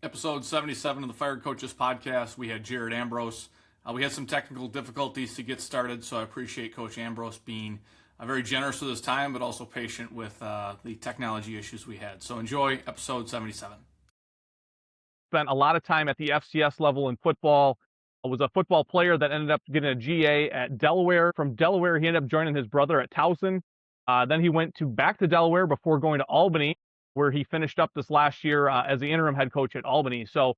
Episode 77 of the Fire Coaches podcast. We had Jared Ambrose. We had some technical difficulties to get started, so I appreciate Coach Ambrose being very generous with his time, but also patient with the technology issues we had. So enjoy episode 77. Spent a lot of time at the FCS level in football. I was a football player that ended up getting a GA at Delaware. From Delaware, he ended up joining his brother at Towson. Then he went back to Delaware before going to Albany, where he finished up this last year as the interim head coach at Albany. So,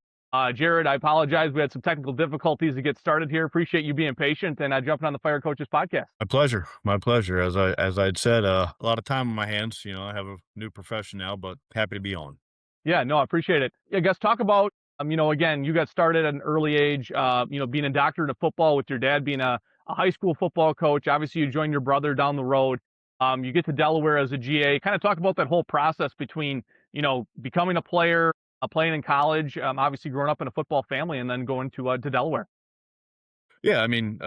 Jared, I apologize. We had some technical difficulties to get started here. Appreciate you being patient and jumping on the Fire Coaches podcast. My pleasure. My pleasure. As I'd said, a lot of time on my hands. You know, I have a new profession now, but happy to be on. Yeah, no, I appreciate it. I guess talk about, again, you got started at an early age, being indoctrinated in football with your dad being a high school football coach. Obviously, you joined your brother down the road. You get to Delaware as a GA. Kind of talk about that whole process between, becoming a player, playing in college, obviously growing up in a football family, and then going to Delaware. Yeah, I mean,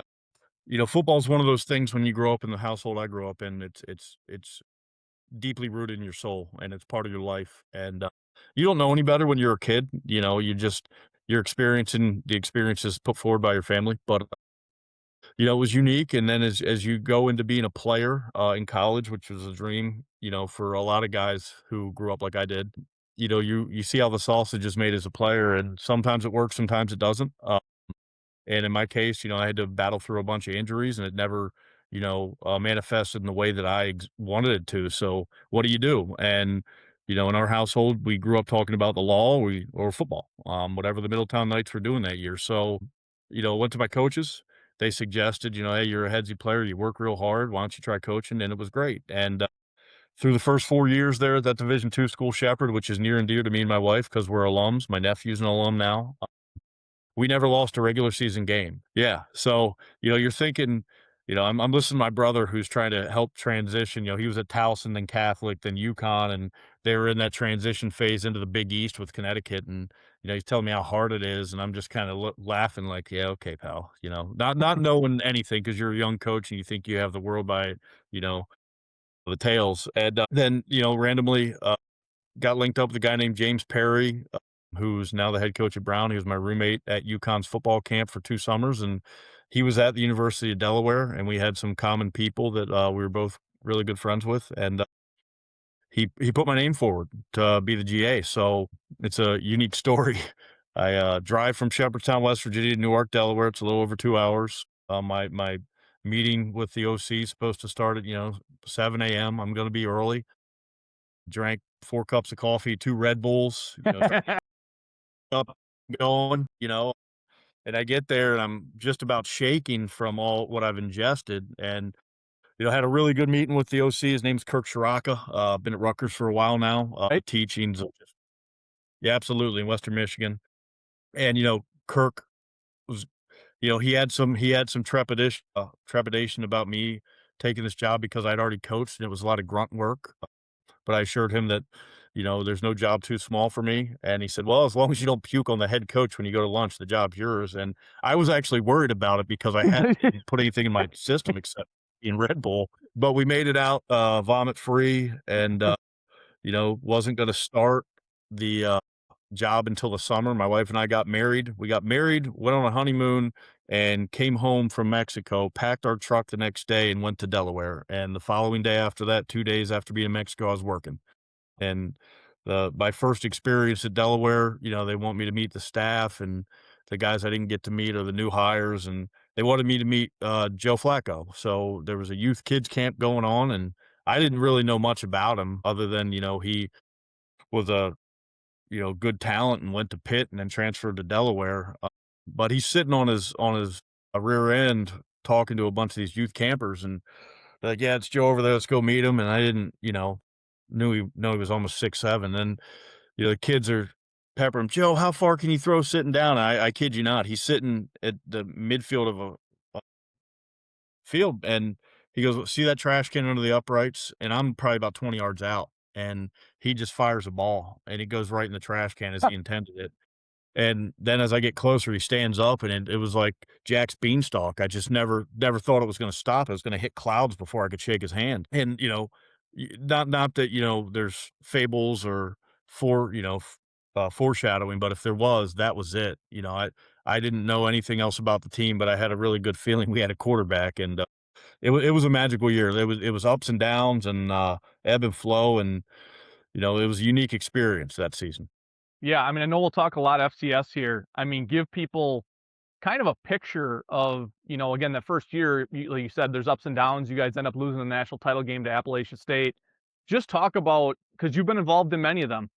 football is one of those things when you grow up in the household I grew up in. It's deeply rooted in your soul, and it's part of your life. And you don't know any better when you're a kid. You know, you're experiencing the experiences put forward by your family, but it was unique. And then as you go into being a player in college, which was a dream, for a lot of guys who grew up like I did, you see how the sausage is made as a player, and sometimes it works, sometimes it doesn't. And in my case, I had to battle through a bunch of injuries, and it never, manifested in the way that I wanted it to. So what do you do? And in our household, we grew up talking about the law or football, whatever the Middletown Knights were doing that year. So, went to my coaches. They suggested, hey, you're a headsy player. You work real hard. Why don't you try coaching? And it was great. And through the first 4 years there at that Division II school, Shepherd, which is near and dear to me and my wife because we're alums. My nephew's an alum now. We never lost a regular season game. Yeah. So, you're thinking, I'm listening to my brother who's trying to help transition. He was at Towson, then Catholic, then UConn, and they were in that transition phase into the Big East with Connecticut. And, he's telling me how hard it is. And I'm just kind of laughing like, yeah, okay, pal, not knowing anything because you're a young coach and you think you have the world by, the tails. And then, randomly got linked up with a guy named James Perry, who's now the head coach at Brown. He was my roommate at UConn's football camp for 2 summers, and he was at the University of Delaware, and we had some common people that we were both really good friends with, and he put my name forward to be the GA. So it's a unique story. I drive from Shepherdstown, West Virginia to Newark, Delaware. It's a little over 2 hours. My meeting with the OC is supposed to start at 7 a.m. I'm going to be early. Drank 4 cups of coffee, 2 Red Bulls. Up going, and I get there and I'm just about shaking from all what I've ingested. And, had a really good meeting with the OC. His name's Kirk Shiraka. Been at Rutgers for a while now, teaching. Yeah, absolutely. In Western Michigan. And, Kirk was, he had some trepidation about me taking this job because I'd already coached and it was a lot of grunt work. But I assured him that, there's no job too small for me. And he said, well, as long as you don't puke on the head coach when you go to lunch, the job's yours. And I was actually worried about it because I hadn't put anything in my system except in Red Bull. But we made it out vomit free and, wasn't going to start the job until the summer. My wife and I got married. We got married, went on a honeymoon, and came home from Mexico, packed our truck the next day and went to Delaware. And the following day after that, 2 days after being in Mexico, I was working. And my first experience at Delaware, they want me to meet the staff, and the guys I didn't get to meet are the new hires, and they wanted me to meet Joe Flacco. So there was a youth kids camp going on, and I didn't really know much about him other than, he was a, good talent and went to Pitt and then transferred to Delaware. But he's sitting on his rear end talking to a bunch of these youth campers, and they're like, yeah, it's Joe over there. Let's go meet him. And I didn't, know he was almost 6'7". And, the kids are peppering him. Joe, how far can you throw sitting down? I kid you not. He's sitting at the midfield of a field, and he goes, see that trash can under the uprights? And I'm probably about 20 yards out. And he just fires a ball, and it goes right in the trash can as he intended it. And then as I get closer, he stands up, and it was like Jack's beanstalk. I just never thought it was going to stop. It was going to hit clouds before I could shake his hand. And, not that, there's fables or foreshadowing, but if there was, that was it. I didn't know anything else about the team, but I had a really good feeling we had a quarterback, and it was a magical year. It was ups and downs and ebb and flow, and it was a unique experience that season. Yeah, I mean, I know we'll talk a lot FCS here. I mean, give people kind of a picture of, again, that first year, like you said, there's ups and downs. You guys end up losing the national title game to Appalachian State. Just talk about, because you've been involved in many of them,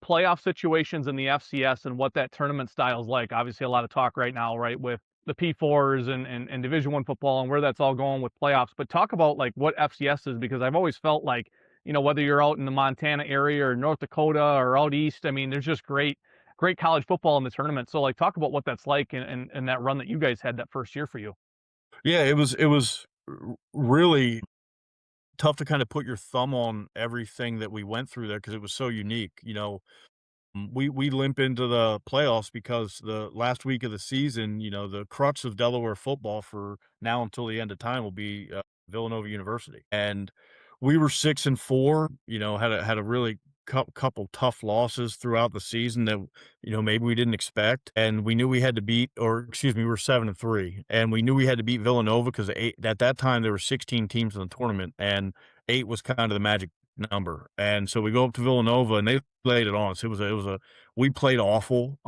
playoff situations in the FCS and what that tournament style is like. Obviously, a lot of talk right now, right, with the P4s and Division I football and where that's all going with playoffs. But talk about like what FCS is, because I've always felt like, whether you're out in the Montana area or North Dakota or out east, I mean, there's just great college football in the tournament. So like talk about what that's like and that run that you guys had that first year for you. Yeah, it was really tough to kind of put your thumb on everything that we went through there because it was so unique. We limp into the playoffs because the last week of the season, the crux of Delaware football for now until the end of time will be Villanova University, and we were 6-4. Had a really couple tough losses throughout the season that maybe we didn't expect, and we knew we had to beat, or excuse me, we were 7-3, and we knew we had to beat Villanova because at that time there were 16 teams in the tournament, and 8 was kind of the magic number. And so we go up to Villanova and they laid it on us. We played awful.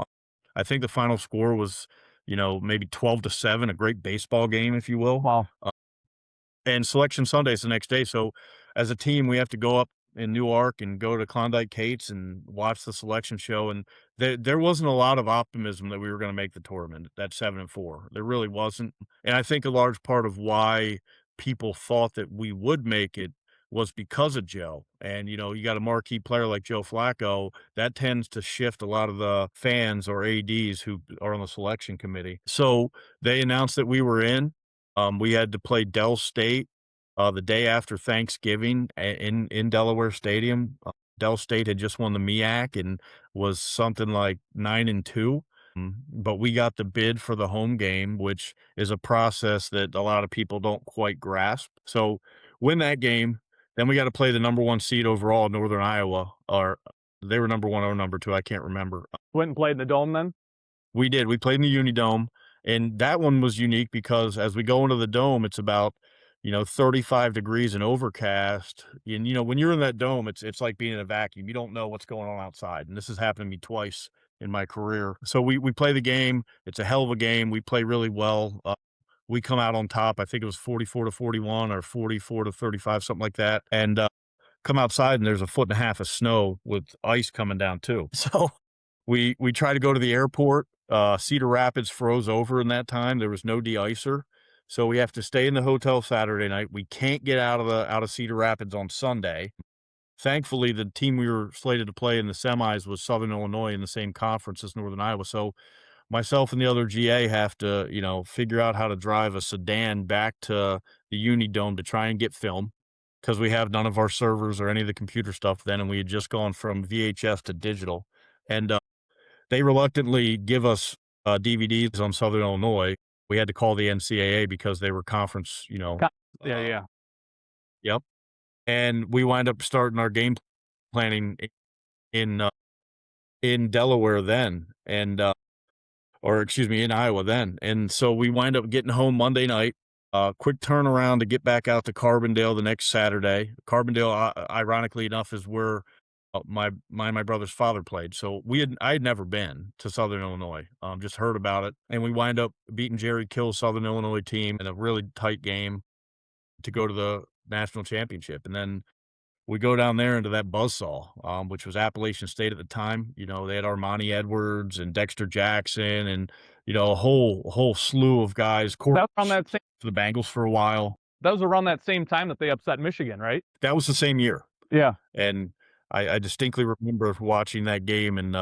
I think the final score was, maybe 12-7, a great baseball game, if you will. Wow. And Selection Sunday is the next day. So as a team, we have to go up in Newark and go to Klondike Kate's and watch the selection show. And there wasn't a lot of optimism that we were going to make the tournament at 7-4. There really wasn't. And I think a large part of why people thought that we would make it was because of Joe. And, you got a marquee player like Joe Flacco, that tends to shift a lot of the fans or ADs who are on the selection committee. So they announced that we were in. We had to play Del State the day after Thanksgiving in Delaware Stadium. Del State had just won the MEAC and was something like 9-2. But we got the bid for the home game, which is a process that a lot of people don't quite grasp. So win that game. Then we got to play the number 1 seed overall, Northern Iowa, or they were number 1 or number 2. I can't remember. Went and played in the Dome then? We did. We played in the Unidome, and that one was unique because as we go into the Dome, it's about 35 degrees and overcast. And when you're in that dome, it's like being in a vacuum. You don't know what's going on outside, and this has happened to me twice in my career. So we play the game. It's a hell of a game. We play really well. We come out on top. I think it was 44-41 or 44-35, something like that. And come outside and there's a 1.5 feet of snow with ice coming down too. So we try to go to the airport. Cedar Rapids froze over in that time. There was no de-icer. So we have to stay in the hotel Saturday night. We can't get out of Cedar Rapids on Sunday. Thankfully, the team we were slated to play in the semis was Southern Illinois in the same conference as Northern Iowa. So myself and the other GA have to, figure out how to drive a sedan back to the Unidome to try and get film because we have none of our servers or any of the computer stuff then, and we had just gone from VHS to digital. And they reluctantly give us DVDs on Southern Illinois. We had to call the NCAA because they were conference, Yeah. Yep. And we wind up starting our game planning in Delaware then, and in Iowa then. And so we wind up getting home Monday night, quick turnaround to get back out to Carbondale the next Saturday. Carbondale, ironically enough, is where my brother's father played. So I had never been to Southern Illinois, just heard about it. And we wind up beating Jerry Kill's Southern Illinois team in a really tight game to go to the national championship. And then we go down there into that buzzsaw, which was Appalachian State at the time. They had Armani Edwards and Dexter Jackson and, a whole slew of guys. That was around for the Bengals for a while. That was around that same time that they upset Michigan, right? That was the same year. Yeah. And I distinctly remember watching that game, and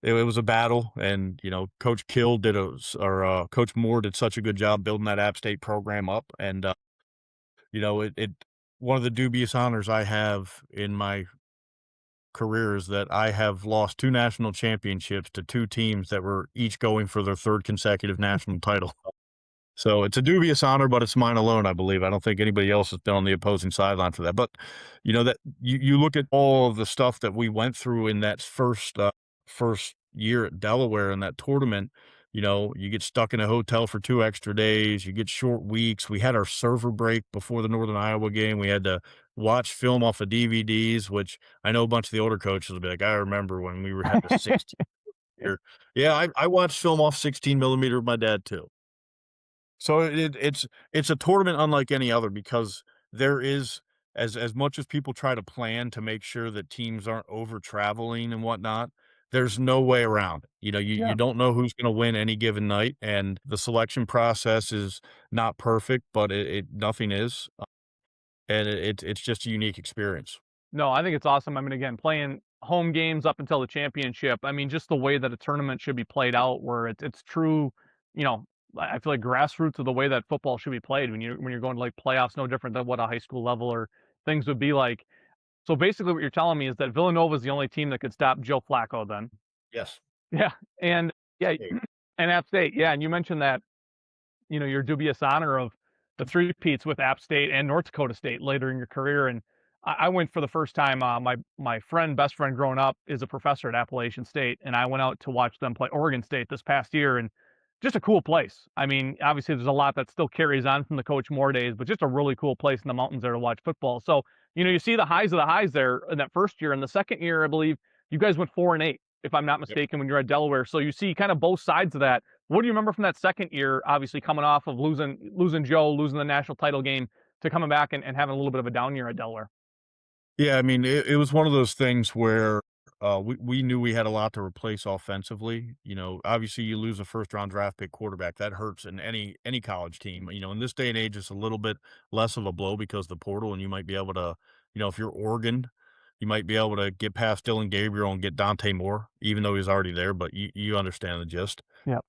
it was a battle. And, Coach Kill Coach Moore did such a good job building that App State program up. And, one of the dubious honors I have in my career is that I have lost 2 national championships to 2 teams that were each going for their 3rd consecutive national title. So it's a dubious honor, but it's mine alone, I believe. I don't think anybody else has been on the opposing sideline for that. But that you look at all of the stuff that we went through in that first year at Delaware in that tournament. You get stuck in a hotel for 2 extra days. You get short weeks. We had our server break before the Northern Iowa game. We had to watch film off of DVDs, which I know a bunch of the older coaches will be like, I remember when had the 16 millimeter. Yeah, I watched film off 16 millimeter with my dad too. So it's a tournament unlike any other because there is as much as people try to plan to make sure that teams aren't over traveling and whatnot, there's no way around it. You Yeah. don't know who's going to win any given night, and the selection process is not perfect, but nothing is, and it's just a unique experience. No, I think it's awesome. I mean, again, playing home games up until the championship. I mean, just the way that a tournament should be played out, where it's true. You know, I feel like grassroots of the way that football should be played when you're going to like playoffs, no different than what a high school level or things would be like. So basically, what you're telling me is that Villanova is the only team that could stop Joe Flacco. Then, Yes. yeah, and yeah, State. and App State, yeah, and you mentioned that your dubious honor of the three-peats with App State and North Dakota State later in your career. And I went for the first time. My best friend growing up, is a professor at Appalachian State, and I went out to watch them play Oregon State this past year, and just a cool place. I mean, obviously, there's a lot that still carries on from the Coach Moore days, but just a really cool place in the mountains there to watch football. So, you see the highs of the highs there in that first year. And the second year, I believe you guys went 4-8, if I'm not Yep. mistaken, when you're at Delaware. So you see kind of both sides of that. What do you remember from that second year, obviously coming off of losing Joe, losing the national title game, to coming back and having a little bit of a down year at Delaware? Yeah, I mean, it was one of those things where we knew we had a lot to replace offensively. Obviously, you lose a first round draft pick quarterback, that hurts in any college team. In this day and age, it's a little bit less of a blow because of the portal, and you might be able to, if you're Oregon, you might be able to get past Dylan Gabriel and get Dante Moore, even though he's already there. But you understand the gist. Yeah.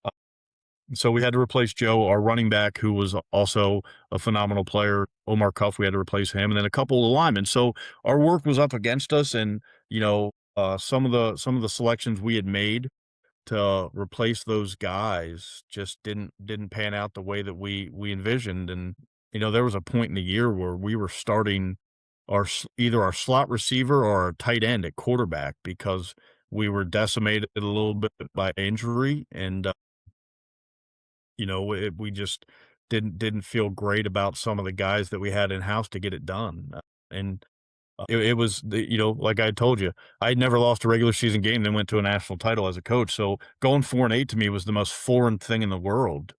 So we had to replace Joe, our running back, who was also a phenomenal player. Omar Cuff, we had to replace him, and then a couple of linemen. So our work was up against us, and some of the selections we had made to replace those guys just didn't pan out the way that we envisioned. And there was a point in the year where we were starting either our slot receiver or our tight end at quarterback because we were decimated a little bit by injury, and we just didn't feel great about some of the guys that we had in house to get it done. And it was like I told you, I had never lost a regular season game, then went to a national title as a coach. So going 4-8 to me was the most foreign thing in the world.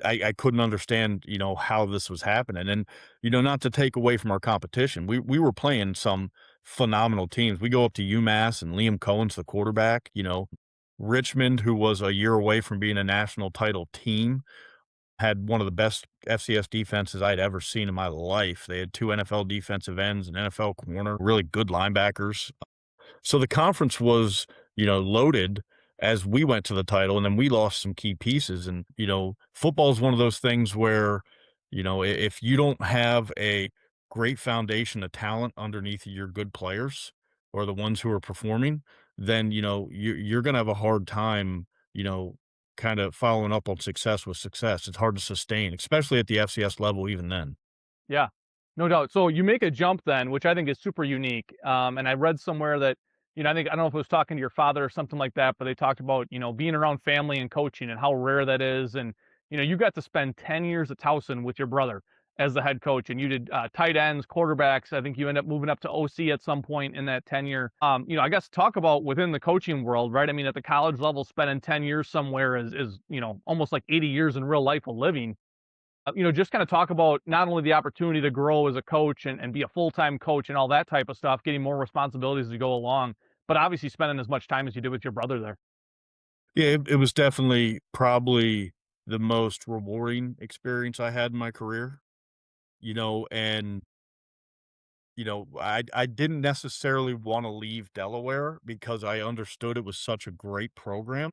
I couldn't understand, how this was happening. And, not to take away from our competition, we were playing some phenomenal teams. We go up to UMass and Liam Cohen's the quarterback, Richmond, who was a year away from being a national title team, had one of the best FCS defenses I'd ever seen in my life. They had 2 NFL defensive ends, an NFL corner, really good linebackers. So the conference was, loaded as we went to the title, and then we lost some key pieces. And, football is one of those things where, if you don't have a great foundation of talent underneath your good players or the ones who are performing, then, you're going to have a hard time, kind of following up on success with success. It's hard to sustain, especially at the FCS level, even then. Yeah, no doubt. So you make a jump then, which I think is super unique. And I read somewhere that, I don't know if it was talking to your father or something like that, but they talked about, being around family and coaching and how rare that is. And, you got to spend 10 years at Towson with your brother as the head coach, and you did tight ends, quarterbacks. I think you end up moving up to OC at some point in that tenure. I guess talk about within the coaching world, right? I mean, at the college level, spending 10 years somewhere is almost like 80 years in real life of living. Just kind of talk about not only the opportunity to grow as a coach and be a full-time coach and all that type of stuff, getting more responsibilities as you go along, but obviously spending as much time as you did with your brother there. Yeah, it was definitely probably the most rewarding experience I had in my career, and I didn't necessarily want to leave Delaware because I understood it was such a great program.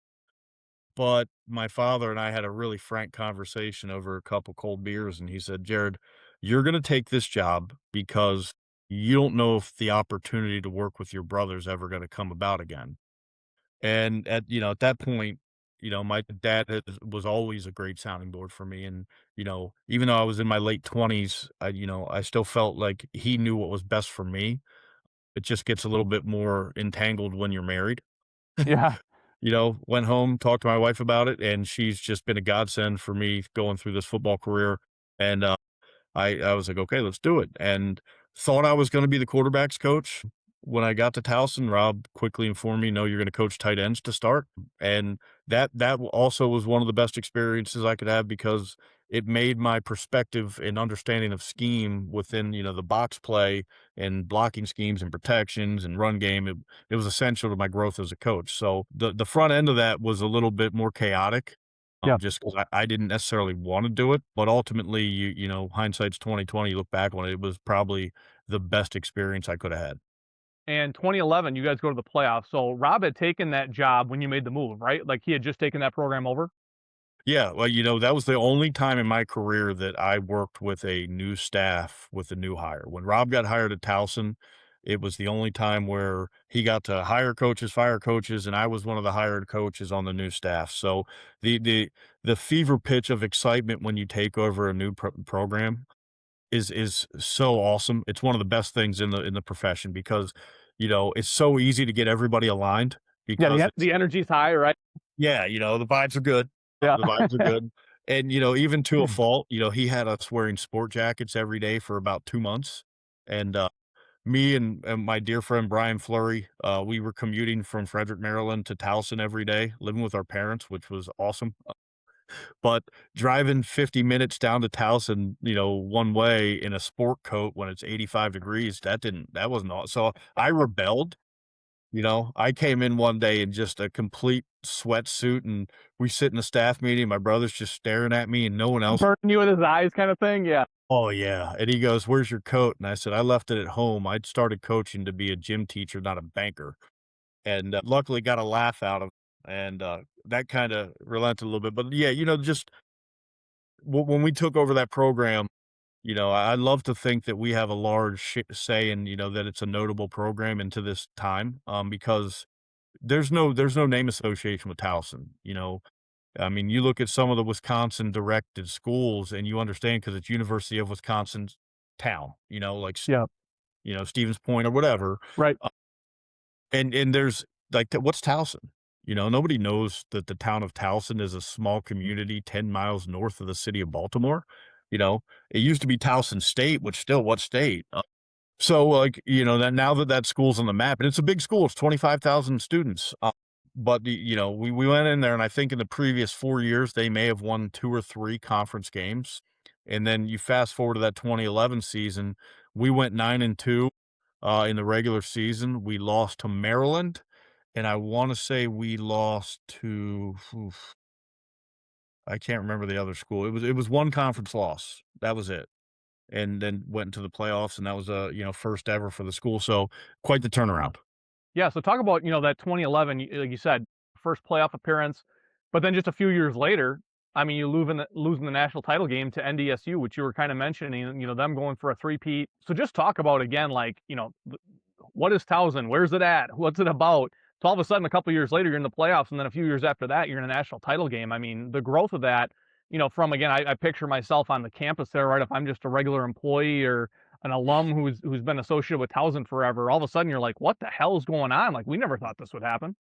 But my father and I had a really frank conversation over a couple cold beers, and he said, Jared, you're going to take this job because you don't know if the opportunity to work with your brother is ever going to come about again. And at that point, my dad was always a great sounding board for me. And, even though I was in my late 20s, I still felt like he knew what was best for me. It just gets a little bit more entangled when you're married. Yeah. Went home, talked to my wife about it, and she's just been a godsend for me going through this football career. And I was like, "Okay, let's do it," and thought I was gonna be the quarterback's coach. When I got to Towson, Rob quickly informed me, "No, you're gonna coach tight ends to start," and that also was one of the best experiences I could have because it made my perspective and understanding of scheme within, the box play and blocking schemes and protections and run game. It was essential to my growth as a coach. So the front end of that was a little bit more chaotic, Yeah. just 'cause I didn't necessarily wanna do it, but ultimately, hindsight's 20/20, you look back on it, it was probably the best experience I coulda had. And 2011, you guys go to the playoffs. So Rob had taken that job when you made the move, right? Like he had just taken that program over? Yeah, well, that was the only time in my career that I worked with a new staff with a new hire. When Rob got hired at Towson, it was the only time where he got to hire coaches, fire coaches, and I was one of the hired coaches on the new staff. So the fever pitch of excitement when you take over a new program is so awesome. It's one of the best things in the profession because, it's so easy to get everybody aligned Yeah, because it's the energy's high, right? yeah, the vibes are good. Yeah. The vibes are good. And, even to a fault, he had us wearing sport jackets every day for about 2 months. And, me and my dear friend Brian Fleury, we were commuting from Frederick, Maryland to Towson every day, living with our parents, which was awesome. But driving 50 minutes down to Towson, one way in a sport coat when it's 85 degrees, that wasn't aw so I rebelled. I came in one day in just a complete sweatsuit, and we sit in a staff meeting, my brother's just staring at me and no one else. Burning you with his eyes kind of thing? Yeah. Oh, yeah, and he goes, "Where's your coat?" And I said, "I left it at home. I'd started coaching to be a gym teacher, not a banker." And, luckily got a laugh out of and, that kinda relented a little bit, but yeah, just when we took over that program, I love to think that we have a large say in, that it's a notable program into this time, because there's no name association with Towson. I mean, you look at some of the Wisconsin directed schools and you understand because it's University of Wisconsin's town, like Yeah. Stevens Point or whatever. Right. And there's like what's Towson? Nobody knows that the town of Towson is a small community 10 miles north of the city of Baltimore. It used to be Towson State, which still what state? So, like, that now that school's on the map, and it's a big school, it's 25,000 students. But we went in there, and I think in the previous 4 years, they may have won 2 or 3 conference games. And then you fast forward to that 2011 season, we went 9-2 in the regular season. We lost to Maryland, and I want to say we lost to, I can't remember the other school. It was one conference loss. That was it. And then went into the playoffs, and that was a, first ever for the school, so quite the turnaround. Yeah, so talk about, that 2011, like you said, first playoff appearance, but then just a few years later, I mean, you losing the national title game to NDSU, which you were kind of mentioning, them going for a three-peat. So just talk about again, like, what is Towson? Where's it at? What's it about? So all of a sudden, a couple years later, you're in the playoffs, and then a few years after that, you're in a national title game. I mean, the growth of that, from again, I picture myself on the campus there, right? If I'm just a regular employee or an alum who's been associated with Towson forever, all of a sudden you're like, what the hell is going on? Like, we never thought this would happen.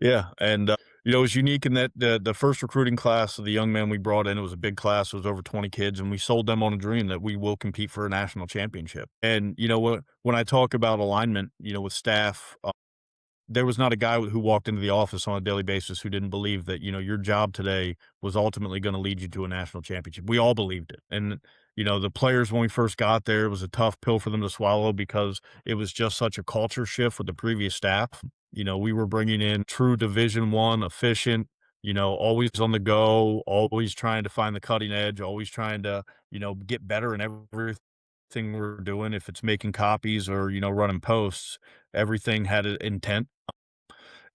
Yeah, and, it was unique in that the first recruiting class of the young men we brought in, it was a big class, it was over 20 kids, and we sold them on a dream that we will compete for a national championship. And, when I talk about alignment, with staff, there was not a guy who walked into the office on a daily basis who didn't believe that, your job today was ultimately gonna lead you to a national championship. We all believed it. And, the players, when we first got there, it was a tough pill for them to swallow because it was just such a culture shift with the previous staff. We were bringing in true Division I, efficient, always on the go, always trying to find the cutting edge, always trying to, get better in everything we're doing. If it's making copies or, running posts, everything had an intent.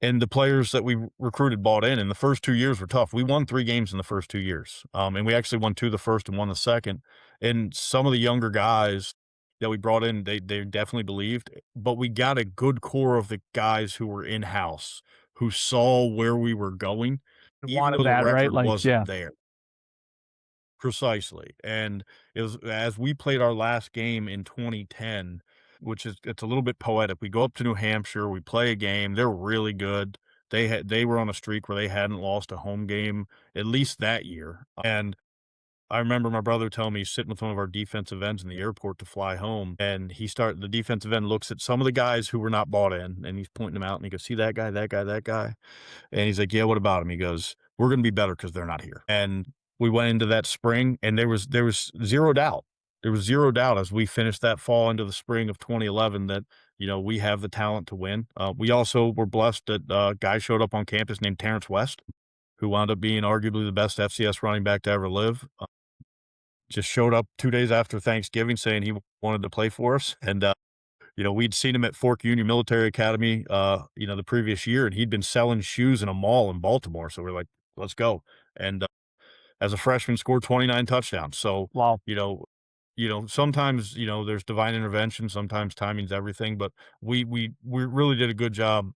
And the players that we recruited bought in. And the first 2 years were tough. We won 3 games in the first 2 years. And we actually won 2 the first and 1 the second. And some of the younger guys that we brought in, they definitely believed, but we got a good core of the guys who were in-house, who saw where we were going. even Wanted though the that, right? record Like, yeah. wasn't there. Precisely, and it was as we played our last game in 2010, which is it's a little bit poetic. We go up to New Hampshire, we play a game, they're really good. They were on a streak where they hadn't lost a home game at least that year, and I remember my brother telling me he's sitting with one of our defensive ends in the airport to fly home, and the defensive end looks at some of the guys who were not bought in, and he's pointing them out, and he goes, "See that guy, that guy, that guy?" And he's like, "Yeah, what about him?" He goes, "We're gonna be better because 'cause they're not here." And we went into that spring, and there was 0 doubt. There was 0 doubt as we finished that fall into the spring of 2011 that, we have the talent to win. We also were blessed that a guy showed up on campus named Terrance West, who wound up being arguably the best FCS running back to ever live. Just showed up 2 days after Thanksgiving saying he wanted to play for us, and, we'd seen him at Fork Union Military Academy, the previous year, and he'd been selling shoes in a mall in Baltimore, so we're like, "Let's go," and, as a freshman, scored 29 touchdowns, so, Wow. sometimes, there's divine intervention, sometimes timing's everything, but we really did a good job,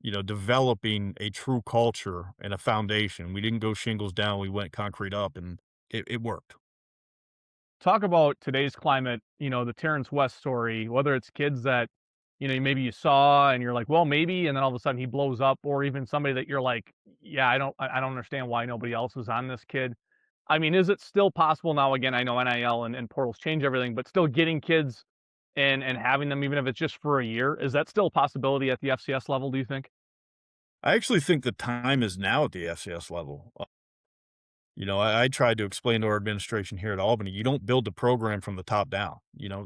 developing a true culture and a foundation. We didn't go shingles down, we went concrete up, and it worked. Talk about today's climate, the Terrance West story, whether it's kids that, maybe you saw and you're like, well, maybe, and then all of a sudden he blows up, or even somebody that you're like, yeah, I don't understand why nobody else is on this kid. I mean, is it still possible now? Again, I know NIL and portals change everything, but still getting kids and having them, even if it's just for a year, is that still a possibility at the FCS level, do you think? I actually think the time is now at the FCS level. I tried to explain to our administration here at Albany, you don't build the program from the top down.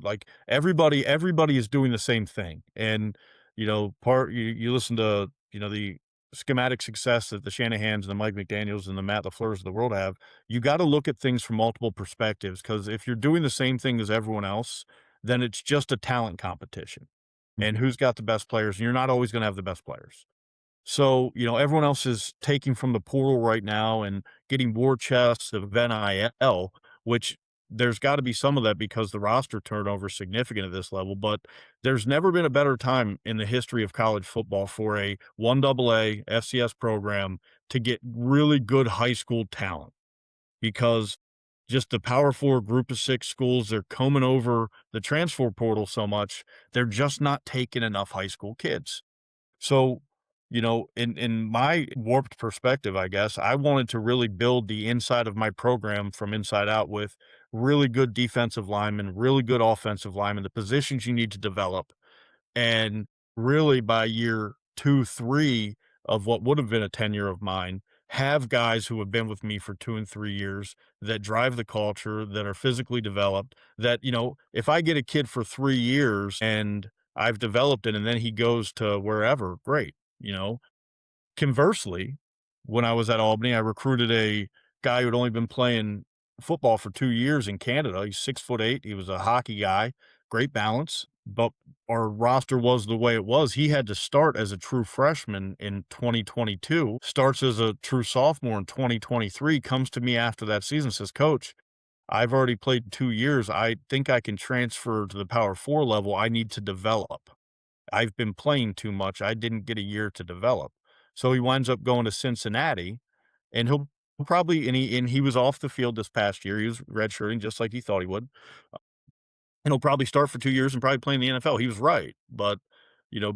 Like everybody is doing the same thing. And, you listen to, the schematic success that the Shanahans and the Mike McDaniels and the Matt LaFleurs of the world have. You got to look at things from multiple perspectives, because if you're doing the same thing as everyone else, then it's just a talent competition. And who's got the best players? And you're not always going to have the best players. So, everyone else is taking from the portal right now and getting war chests of NIL, which there's got to be some of that because the roster turnover is significant at this level. But there's never been a better time in the history of college football for a 1AA FCS program to get really good high school talent, because just the Power Four group of 6 schools, they're combing over the transfer portal so much, they're just not taking enough high school kids. So, in my warped perspective, I guess, I wanted to really build the inside of my program from inside out with really good defensive linemen, really good offensive linemen, the positions you need to develop. And really by year 2, 3 of what would have been a tenure of mine, have guys who have been with me for 2 and 3 years that drive the culture, that are physically developed, that, if I get a kid for 3 years and I've developed it and then he goes to wherever, great, you know? Conversely, when I was at Albany, I recruited a guy who had only been playing football for 2 years in Canada. He's 6'8". He was a hockey guy, great balance, but our roster was the way it was. He had to start as a true freshman in 2022, starts as a true sophomore in 2023, comes to me after that season, says, "Coach, I've already played 2 years. I think I can transfer to the Power 4 level. I need to develop. I've been playing too much. I didn't get a year to develop." So he winds up going to Cincinnati, and he'll probably and he was off the field this past year. He was redshirting just like he thought he would. And he'll probably start for 2 years and probably play in the NFL. He was right. But,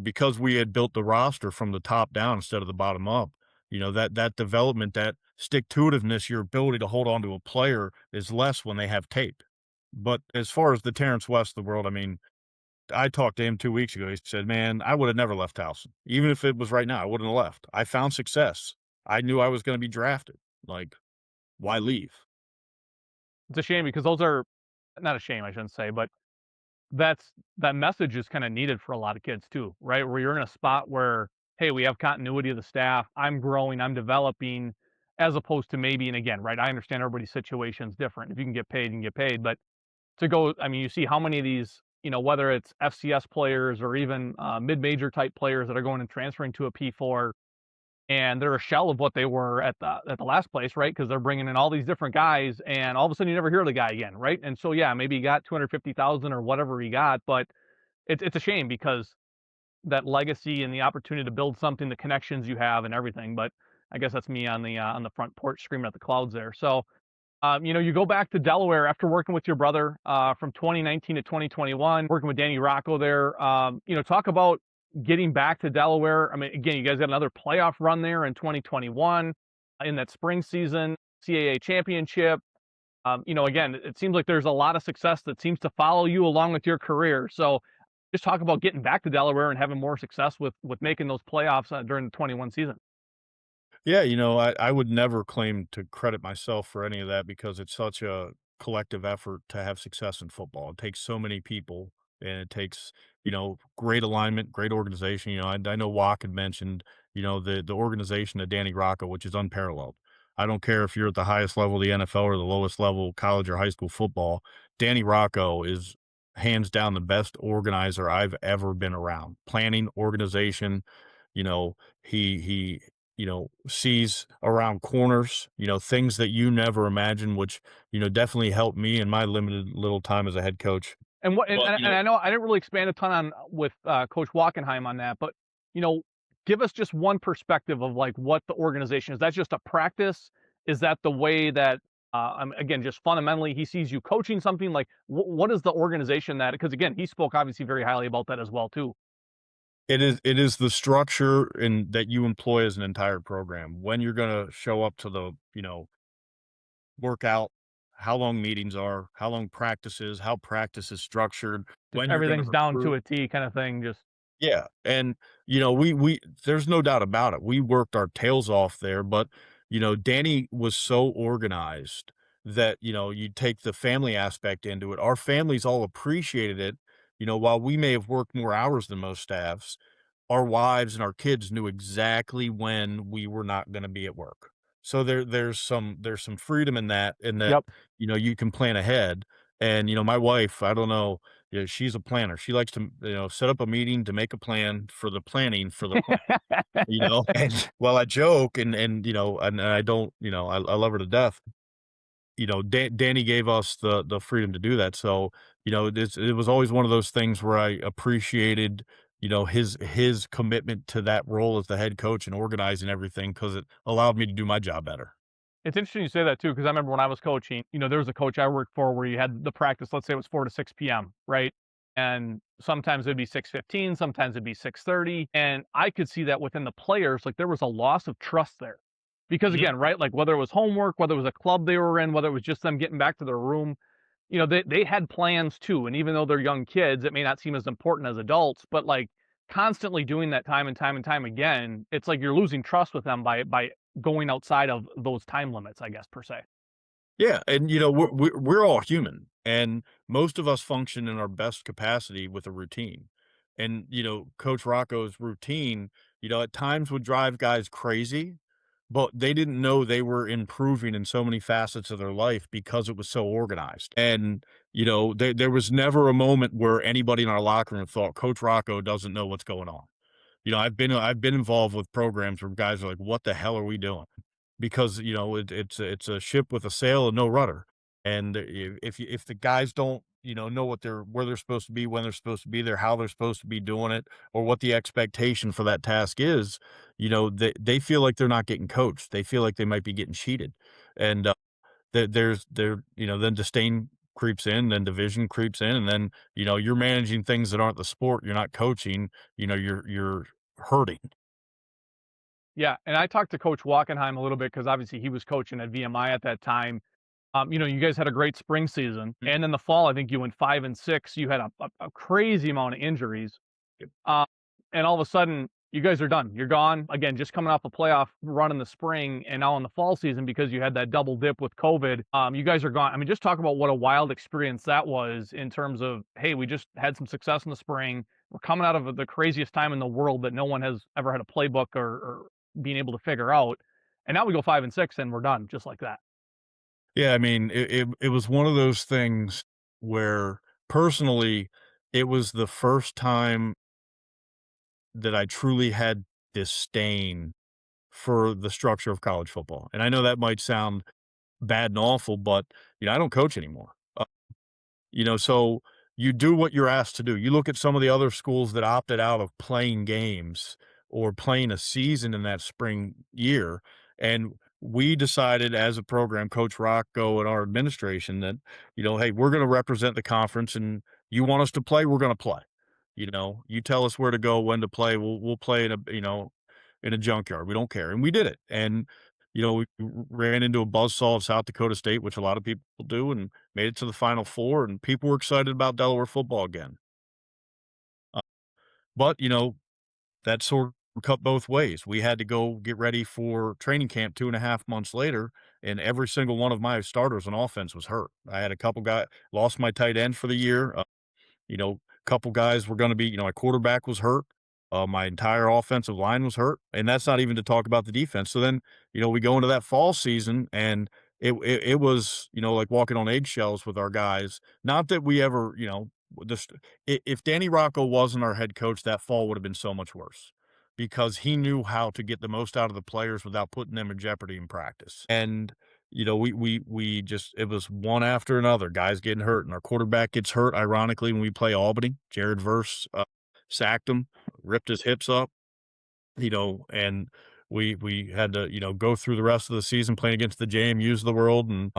because we had built the roster from the top down instead of the bottom up, that development, that stick-to-itiveness, your ability to hold on to a player is less when they have tape. But as far as the Terrance West of the world, I mean, I talked to him 2 weeks ago. He said, "Man, I would have never left Towson. Even if it was right now, I wouldn't have left. I found success. I knew I was going to be drafted. Like, why leave?" It's a shame because those are not a shame, I shouldn't say, but that message is kind of needed for a lot of kids too, right? Where you're in a spot where, hey, we have continuity of the staff. I'm growing, I'm developing, as opposed to maybe, and again, right? I understand everybody's situation is different. If you can get paid, you can get paid. But to go, I mean, you see how many of these, whether it's FCS players or even mid-major type players that are going and transferring to a P4, and they're a shell of what they were at the last place, right? Because they're bringing in all these different guys, and all of a sudden you never hear of the guy again, right? And so yeah, maybe he got 250,000 or whatever he got, but it's a shame because that legacy and the opportunity to build something, the connections you have and everything. But I guess that's me on the front porch screaming at the clouds there. So, you go back to Delaware after working with your brother from 2019 to 2021, working with Danny Rocco there. Talk about getting back to Delaware. I mean, again, you guys got another playoff run there in 2021 in that spring season, CAA championship. Again, it seems like there's a lot of success that seems to follow you along with your career. So just talk about getting back to Delaware and having more success with making those playoffs during the 21 season. Yeah, I would never claim to credit myself for any of that because it's such a collective effort to have success in football. It takes so many people and it takes, great alignment, great organization. I know Walk had mentioned, the organization of Danny Rocco, which is unparalleled. I don't care if you're at the highest level of the NFL or the lowest level, college or high school football. Danny Rocco is hands down the best organizer I've ever been around. Planning, organization, he sees around corners, things that you never imagined, which, definitely helped me in my limited little time as a head coach. And what and, But, and I know I didn't really expand a ton on with Coach Wackenheim on that, but you know, give us just one perspective of like what the organization is. That just a practice? Is that the way that again, just fundamentally he sees you coaching something? Like what is the organization that? Because again, he spoke obviously very highly about that as well too. it is the structure and that you employ as an entire program. When you're gonna show up to the, workout, how long meetings are, how long practice is, how practice is structured, Just when you're gonna everything's down to recruit. a T kind of thing. Just Yeah, and, we there's no doubt about it. We worked our tails off there, but, Danny was so organized that, you take the family aspect into it. Our families all appreciated it, while we may have worked more hours than most staffs, our wives and our kids knew exactly when we were not gonna be at work. So there's some freedom in that, yep. you can plan ahead. And, my wife, I don't know, she's a planner. She likes to, set up a meeting to make a plan for the planning for the plan, And while I joke and I don't, I love her to death, Danny gave us the freedom to do that. So, it was always one of those things where I appreciated, his commitment to that role as the head coach and organizing everything because it allowed me to do my job better. It's interesting you say that too, because I remember when I was coaching, there was a coach I worked for where you had the practice, let's say it was 4 to 6 p.m., right? And sometimes it'd be 6:15, sometimes it'd be 6:30. And I could see that within the players, like there was a loss of trust there. Because Mhm. again, right, like whether it was homework, whether it was a club they were in, whether it was just them getting back to their room, they had plans too. And even though they're young kids, it may not seem as important as adults, but like constantly doing that time and time and time again, it's like you're losing trust with them by going outside of those time limits, I guess, per se. Yeah, and we're all human, and most of us function in our best capacity with a routine. And Coach Rocco's routine, at times would drive guys crazy, but they didn't know they were improving in so many facets of their life because it was so organized. And there was never a moment where anybody in our locker room thought Coach Rocco doesn't know what's going on. I've been involved with programs where guys are like, "What the hell are we doing?" Because, it's a ship with a sail and no rudder. And if the guys don't, know where they're supposed to be, when they're supposed to be there, how they're supposed to be doing it, or what the expectation for that task is, they feel like they're not getting coached. They feel like they might be getting cheated. And, then disdain creeps in, then division creeps in, and then, you're managing things that aren't the sport, you're not coaching, you're hurting. Yeah, and I talked to Coach Wackenheim a little bit because obviously he was coaching at VMI at that time. You guys had a great spring season, Mm. and in the fall, I think you went 5-6. You had a crazy amount of injuries, Yep. uh, and all of a sudden, you guys are done. You're gone again. Just coming off a playoff run in the spring, and now in the fall season because you had that double dip with COVID. You guys are gone. I mean, just talk about what a wild experience that was in terms of hey, we just had some success in the spring. We're coming out of the craziest time in the world that no one has ever had a playbook or being able to figure out. And now we go 5-6 and we're done just like that. Yeah, I mean, it was one of those things where personally, it was the first time that I truly had disdain for the structure of college football. And I know that might sound bad and awful, but I don't coach anymore. So you do what you're asked to do. You look at some of the other schools that opted out of playing games or playing a season in that spring year. And we decided as a program, Coach Rocco and our administration, that, hey, we're going to represent the conference, and you want us to play, we're going to play. You tell us where to go, when to play, we'll play in a junkyard. We don't care. And we did it. And, we ran into a buzzsaw of South Dakota State, which a lot of people do, and made it to the Final Four, and people were excited about Delaware football again. But, that sort of cut both ways. We had to go get ready for training camp 2.5 months later, and every single one of my starters on offense was hurt. I had a couple guys, lost my tight end for the year. Couple guys were going to be, my quarterback was hurt. My entire offensive line was hurt, and that's not even to talk about the defense. So then, we go into that fall season, and it was, like walking on eggshells with our guys. Not that we ever, if Danny Rocco wasn't our head coach, that fall would have been so much worse, because he knew how to get the most out of the players without putting them in jeopardy in practice. And we just, it was one after another, guys getting hurt, and our quarterback gets hurt. Ironically, when we play Albany, Jared Ambrose sacked him, ripped his hips up, and we had to, go through the rest of the season playing against the JMUs of the world, and,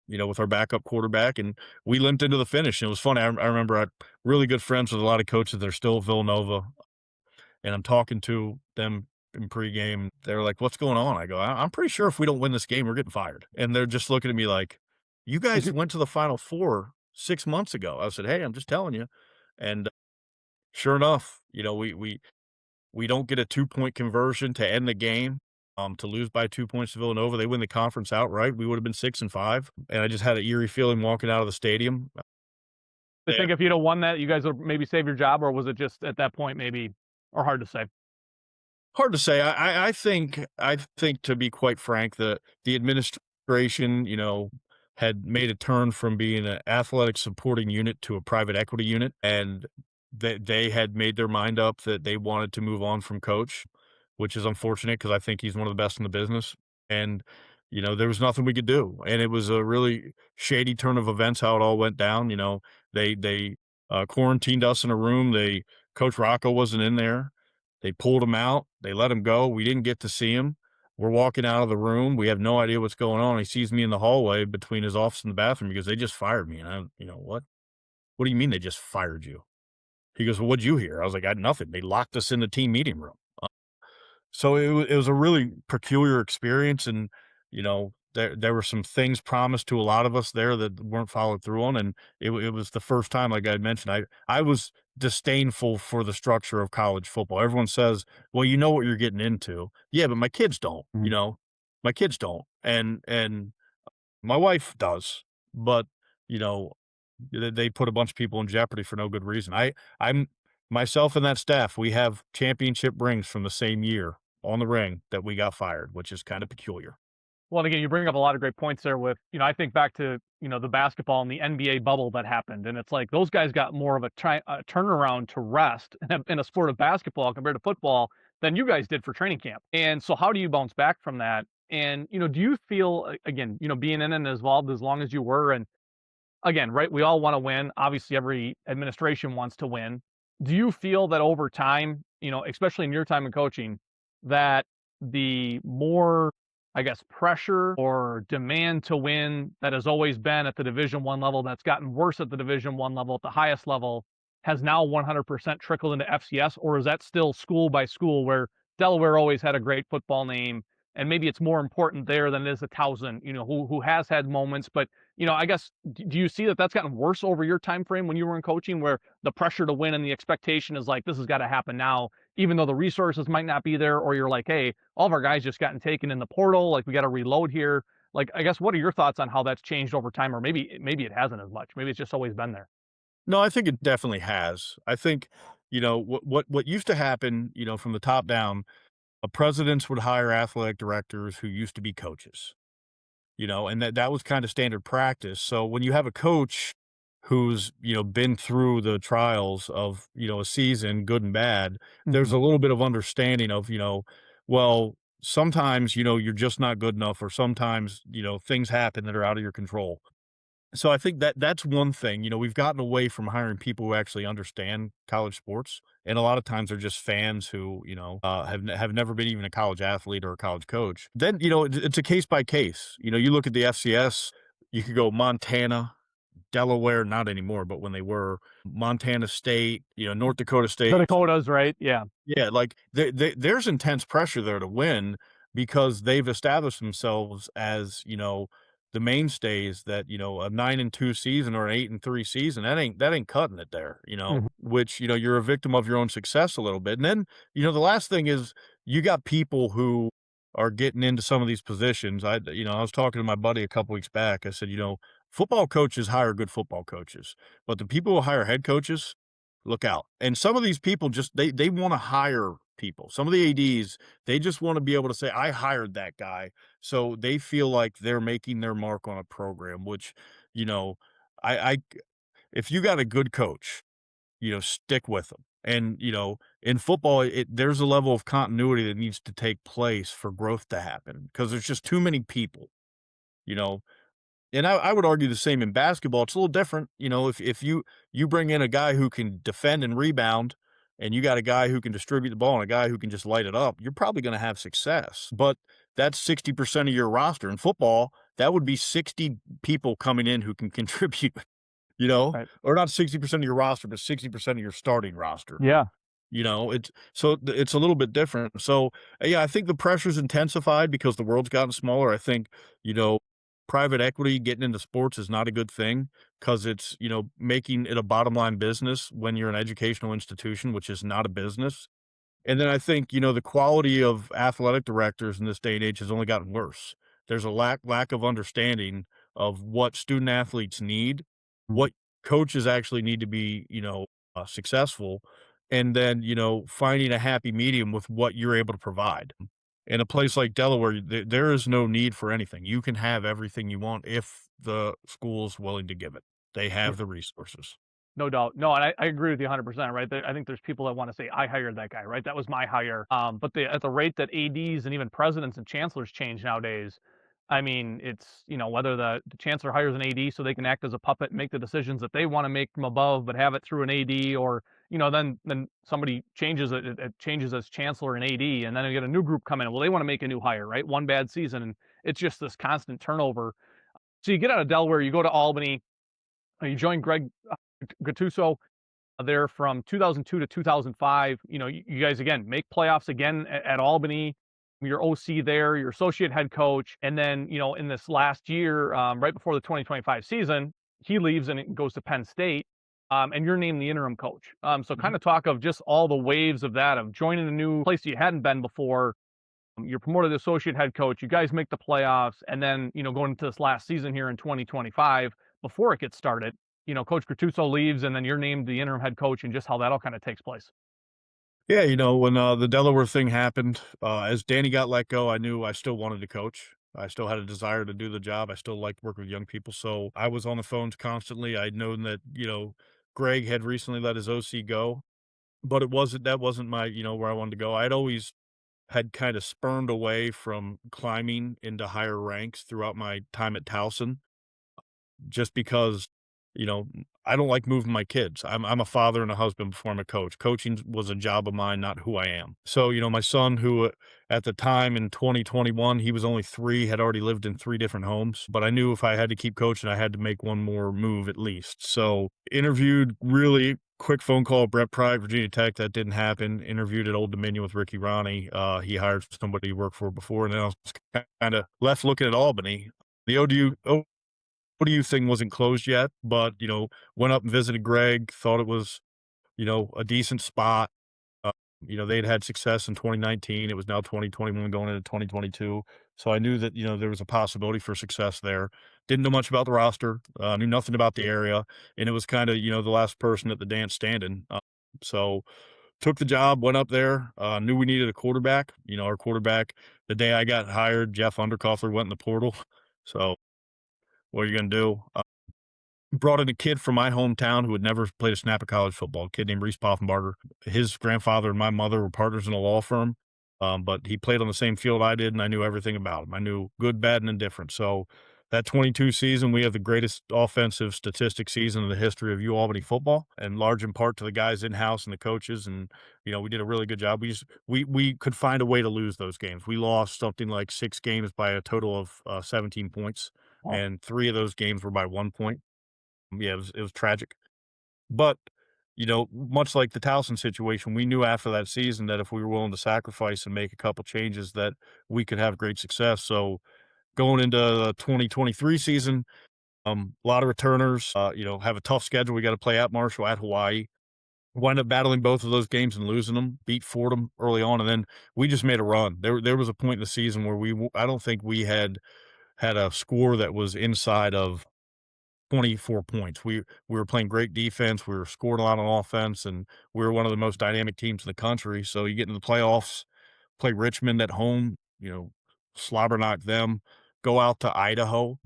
with our backup quarterback, and we limped into the finish. And it was funny. I remember I had really good friends with a lot of coaches that are still at Villanova, and I'm talking to them in pregame. They're like, "What's going on?" I go, "I'm pretty sure if we don't win this game, we're getting fired." And they're just looking at me like, "You guys went to the Final Four 6 months ago." I said, "Hey, I'm just telling you." And sure enough, we don't get a 2-point conversion to end the game, to lose by 2 points to Villanova. They win the conference outright. We would have been 6-5. And I just had an eerie feeling walking out of the stadium. I think if you'd have won that, you guys would maybe save your job, or was it just at that point maybe, or hard to say? Hard to say. I think, to be quite frank, the administration, had made a turn from being an athletic supporting unit to a private equity unit, and they had made their mind up that they wanted to move on from Coach, which is unfortunate because I think he's one of the best in the business. And, there was nothing we could do. And it was a really shady turn of events how it all went down. They quarantined us in a room. Coach Rocco wasn't in there. They pulled him out. They let him go. We didn't get to see him. We're walking out of the room. We have no idea what's going on. He sees me in the hallway between his office and the bathroom because they just fired me. And I, what? What do you mean they just fired you? He goes, "Well, what'd you hear?" I was like, "I had nothing. They locked us in the team meeting room." So it was a really peculiar experience. And, there were some things promised to a lot of us there that weren't followed through on. And it was the first time, like I mentioned, I was disdainful for the structure of college football. Everyone says, "Well, you know what you're getting into." Yeah, but my kids don't, my kids don't. And my wife does, but, they put a bunch of people in jeopardy for no good reason. I'm myself and that staff, we have championship rings from the same year on the ring that we got fired, which is kind of peculiar. Well, and again, you bring up a lot of great points there with, I think back to, the basketball and the NBA bubble that happened. And it's like those guys got more of a turnaround to rest in a sport of basketball compared to football than you guys did for training camp. And so how do you bounce back from that? And, do you feel, again, being in and involved as long as you were, and again, right, we all want to win. Obviously, every administration wants to win. Do you feel that over time, especially in your time in coaching, that the more, I guess, pressure or demand to win that has always been at the Division I level, that's gotten worse at the Division I level, at the highest level, has now 100% trickled into FCS? Or is that still school by school, where Delaware always had a great football name, and maybe it's more important there than it is at Towson, who has had moments, but, I guess, do you see that that's gotten worse over your time frame when you were in coaching, where the pressure to win and the expectation is like, this has got to happen now, even though the resources might not be there, or you're like, hey, all of our guys just gotten taken in the portal, like we got to reload here? Like, I guess, what are your thoughts on how that's changed over time? Or maybe it hasn't as much. Maybe it's just always been there. No, I think it definitely has. I think, what used to happen, from the top down, presidents would hire athletic directors who used to be coaches, and that was kind of standard practice. So when you have a coach who's, been through the trials of, a season, good and bad, there's a little bit of understanding of, well, sometimes, you're just not good enough, or sometimes, things happen that are out of your control. So I think that that's one thing. We've gotten away from hiring people who actually understand college sports, and a lot of times they're just fans who have never been even a college athlete or a college coach. Then it's a case by case. You look at the FCS, you could go Montana, Delaware, not anymore, but when they were Montana State, North Dakota The State. Dakotas, right? Yeah. Yeah, like there's intense pressure there to win because they've established themselves as, the mainstays that, a 9-2 season or an 8-3 season, that ain't cutting it there, Mhm. which, you're a victim of your own success a little bit. And then, the last thing is you got people who are getting into some of these positions. I was talking to my buddy a couple weeks back. I said, football coaches hire good football coaches, but the people who hire head coaches, look out. And some of these people just they want to hire people. Some of the ADs, they just want to be able to say, I hired that guy. So they feel like they're making their mark on a program, which, you know, I if you got a good coach, stick with them. And, in football, there's a level of continuity that needs to take place for growth to happen because there's just too many people, you know, and I would argue the same in basketball. It's a little different, if you bring in a guy who can defend and rebound, and you got a guy who can distribute the ball and a guy who can just light it up, you're probably going to have success. But that's 60% of your roster. In football, that would be 60 people coming in who can contribute, Right. or not 60% of your roster, but 60% of your starting roster. Yeah. It's a little bit different. So, yeah, I think the pressure's intensified because the world's gotten smaller. I think, private equity getting into sports is not a good thing because it's, making it a bottom line business when you're an educational institution, which is not a business. And then I think, the quality of athletic directors in this day and age has only gotten worse. There's a lack of understanding of what student athletes need, what coaches actually need to be, successful, and then, finding a happy medium with what you're able to provide. In a place like Delaware, there is no need for anything. You can have everything you want if the school's willing to give it. They Yeah. have the resources. No doubt. No, and I agree with you 100%, right? I think there's people that want to say, I hired that guy, right? That was my hire. But at the rate that ADs and even presidents and chancellors change nowadays, I mean, it's, whether the chancellor hires an AD so they can act as a puppet and make the decisions that they want to make from above, but have it through an AD, or, then somebody changes it changes as chancellor and AD, and then you get a new group come in. Well, they want to make a new hire, right? One bad season, and it's just this constant turnover. So you get out of Delaware, you go to Albany, you join Greg Gattuso there from 2002 to 2005. You guys again make playoffs again at Albany. Your OC there, your associate head coach, and then in this last year, right before the 2025 season, he leaves and it goes to Penn State, and you're named the interim coach. So kind of talk of just all the waves of that, of joining a new place you hadn't been before. You're promoted to associate head coach. You guys make the playoffs, and then going into this last season here in 2025, before it gets started, Coach Gattuso leaves, and then you're named the interim head coach, and just how that all kind of takes place. Yeah, when the Delaware thing happened, as Danny got let go, I knew I still wanted to coach. I still had a desire to do the job. I still liked working with young people. So I was on the phones constantly. I'd known that, Greg had recently let his OC go, but that wasn't my, where I wanted to go. I'd always had kind of spurned away from climbing into higher ranks throughout my time at Towson, just because, you know, I don't like moving my kids. I'm a father and a husband before I'm a coach. Coaching was a job of mine, not who I am. So, my son, who at the time in 2021, he was only 3, had already lived in 3 different homes. But I knew if I had to keep coaching, I had to make one more move at least. So interviewed, really quick phone call, Brett Pride, Virginia Tech. That didn't happen. Interviewed at Old Dominion with Ricky Ronnie. He hired somebody he worked for before. And then I was kind of left looking at Albany. The ODU thing wasn't closed yet, but, went up and visited Greg, thought it was, a decent spot. They'd had success in 2019. It was now 2021 going into 2022. So I knew that, there was a possibility for success there. Didn't know much about the roster, knew nothing about the area. And it was kind of, the last person at the dance standing. So took the job, went up there, knew we needed a quarterback. Our quarterback, the day I got hired, Jeff Underkoffler went in the portal. So what are you going to do? Brought in a kid from my hometown who had never played a snap of college football, a kid named Reese Poffenbarger. His grandfather and my mother were partners in a law firm, but he played on the same field I did, and I knew everything about him. I knew good, bad, and indifferent. So That 22 season, we have the greatest offensive statistic season in the history of Albany football, and large in part to the guys in-house and the coaches. And, we did a really good job. We could find a way to lose those games. We lost something like 6 games by a total of 17 points, Oh. and 3 of those games were by 1 point. Yeah, it was tragic. But, much like the Towson situation, we knew after that season that if we were willing to sacrifice and make a couple changes that we could have great success. So going into the 2023 season, a lot of returners, have a tough schedule. We got to play at Marshall, at Hawaii. Wind up battling both of those games and losing them, beat Fordham early on, and then we just made a run. There was a point in the season where I don't think we had a score that was inside of 24 points. We were playing great defense. We were scoring a lot on offense, and we were one of the most dynamic teams in the country. So you get into the playoffs, play Richmond at home, slobber knock them, go out to Idaho,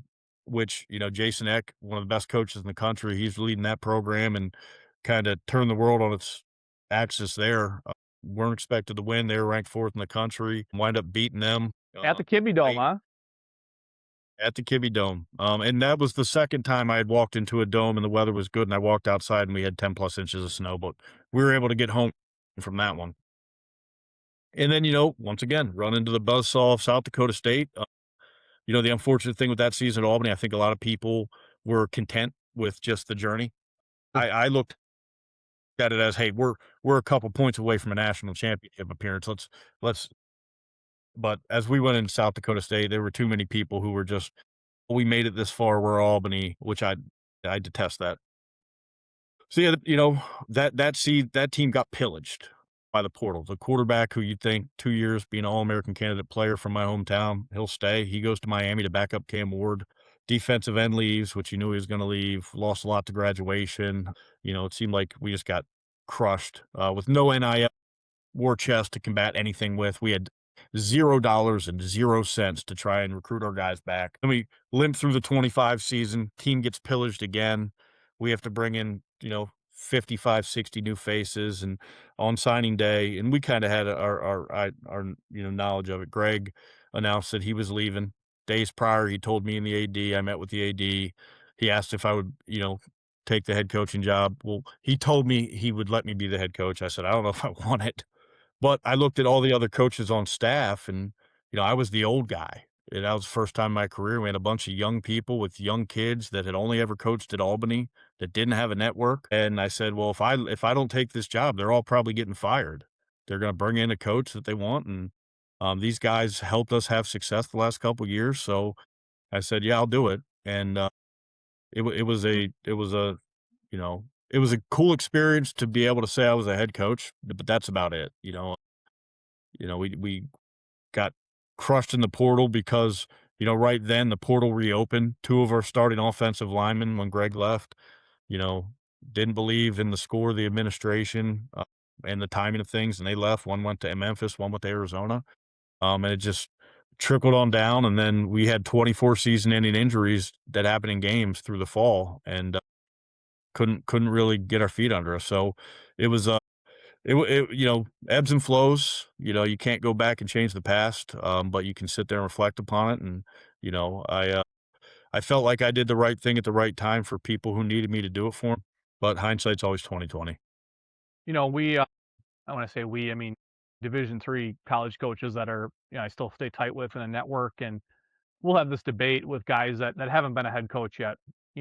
which, Jason Eck, one of the best coaches in the country, he's leading that program and kind of turned the world on its axis there. Weren't expected to win. They were ranked 4th in the country, wind up beating them. At the Kibby Dome, huh? At the Kibby Dome. And that was the second time I had walked into a dome and the weather was good, and I walked outside and we had 10 plus inches of snow, but we were able to get home from that one. And then, once again, run into the buzzsaw of South Dakota State. The unfortunate thing with that season at Albany, I think a lot of people were content with just the journey. I looked at it as, hey, we're a couple points away from a national championship appearance. But as we went into South Dakota State, there were too many people who were just, we made it this far, we're Albany, which I detest that. So yeah, that team got pillaged by the portal. The quarterback, who you'd think 2 years being an All-American candidate player from my hometown, he'll stay. He goes to Miami to back up Cam Ward. Defensive end leaves, which you knew he was going to leave. Lost a lot to graduation. It seemed like we just got crushed with no NIL war chest to combat anything with. We had $0 and 0 cents to try and recruit our guys back. And we limp through the 25 season. Team gets pillaged again. We have to bring in, 55, 60 new faces, and on signing day, and we kind of had our knowledge of it. Greg announced that he was leaving. Days prior, he told me and the AD. I met with the AD. He asked if I would, take the head coaching job. Well, he told me he would let me be the head coach. I said, I don't know if I want it. But I looked at all the other coaches on staff, and, I was the old guy. And that was the first time in my career. We had a bunch of young people with young kids that had only ever coached at Albany, that didn't have a network. And I said, well, if I don't take this job, they're all probably getting fired. They're going to bring in a coach that they want. And these guys helped us have success the last couple of years. So I said, yeah, I'll do it. And it was a cool experience to be able to say I was a head coach, but that's about it. We got crushed in the portal because, right then the portal reopened. 2 of our starting offensive linemen, when Greg left, didn't believe in the score of the administration and the timing of things, and they left. One went to Memphis, one went to Arizona. And it just trickled on down. And then we had 24 season-ending injuries that happened in games through the fall, and couldn't really get our feet under us. So it was ebbs and flows. You can't go back and change the past, but you can sit there and reflect upon it. And I felt like I did the right thing at the right time for people who needed me to do it for them. But hindsight's always 20/20. We I want to say I mean Division III college coaches that are I still stay tight with in a network, and we'll have this debate with guys that haven't been a head coach yet.